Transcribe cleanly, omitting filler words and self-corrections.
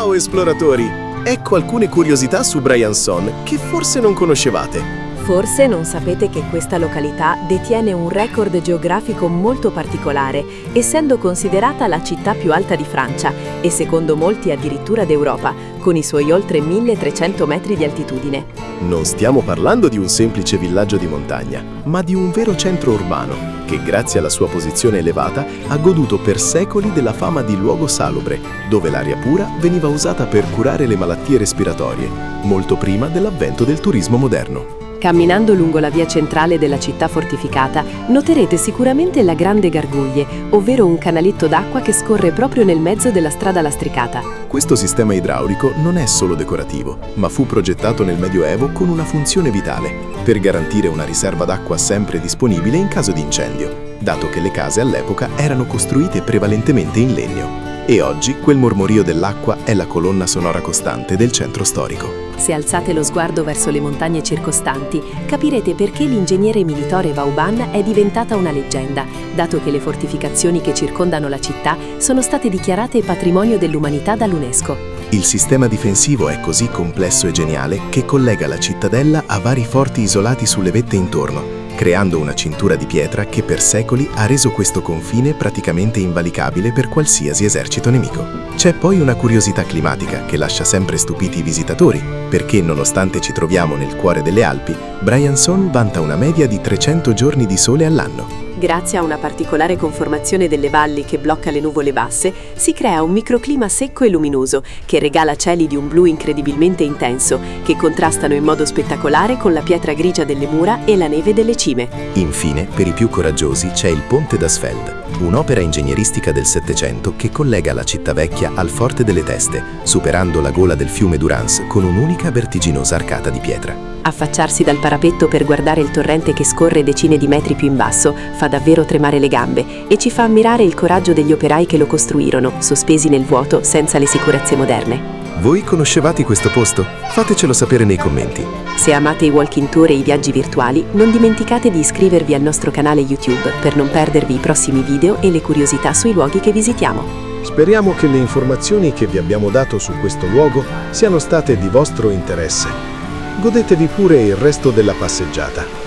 Ciao esploratori! Ecco alcune curiosità su Briançon che forse non conoscevate. Forse non sapete che questa località detiene un record geografico molto particolare, essendo considerata la città più alta di Francia e secondo molti addirittura d'Europa, con i suoi oltre 1300 metri di altitudine. Non stiamo parlando di un semplice villaggio di montagna, ma di un vero centro urbano che grazie alla sua posizione elevata ha goduto per secoli della fama di luogo salubre, dove l'aria pura veniva usata per curare le malattie respiratorie, molto prima dell'avvento del turismo moderno. Camminando lungo la via centrale della città fortificata, noterete sicuramente la Grande Garguglie, ovvero un canaletto d'acqua che scorre proprio nel mezzo della strada lastricata. Questo sistema idraulico non è solo decorativo, ma fu progettato nel Medioevo con una funzione vitale, per garantire una riserva d'acqua sempre disponibile in caso di incendio, dato che le case all'epoca erano costruite prevalentemente in legno. E oggi quel mormorio dell'acqua è la colonna sonora costante del centro storico. Se alzate lo sguardo verso le montagne circostanti, capirete perché l'ingegnere militare Vauban è diventata una leggenda, dato che le fortificazioni che circondano la città sono state dichiarate patrimonio dell'umanità dall'UNESCO. Il sistema difensivo è così complesso e geniale che collega la cittadella a vari forti isolati sulle vette intorno, creando una cintura di pietra che per secoli ha reso questo confine praticamente invalicabile per qualsiasi esercito nemico. C'è poi una curiosità climatica che lascia sempre stupiti i visitatori, perché nonostante ci troviamo nel cuore delle Alpi, Briançon vanta una media di 300 giorni di sole all'anno. Grazie a una particolare conformazione delle valli che blocca le nuvole basse, si crea un microclima secco e luminoso che regala cieli di un blu incredibilmente intenso, che contrastano in modo spettacolare con la pietra grigia delle mura e la neve delle cime. Infine, per i più coraggiosi c'è il Ponte d'Asfeld, un'opera ingegneristica del Settecento che collega la città vecchia al Forte delle Teste, superando la gola del fiume Durance con un'unica vertiginosa arcata di pietra. Affacciarsi dal parapetto per guardare il torrente che scorre decine di metri più in basso fa davvero tremare le gambe e ci fa ammirare il coraggio degli operai che lo costruirono, sospesi nel vuoto senza le sicurezze moderne. Voi conoscevate questo posto? Fatecelo sapere nei commenti. Se amate i walking tour e i viaggi virtuali, non dimenticate di iscrivervi al nostro canale YouTube per non perdervi i prossimi video e le curiosità sui luoghi che visitiamo. Speriamo che le informazioni che vi abbiamo dato su questo luogo siano state di vostro interesse. Godetevi pure il resto della passeggiata.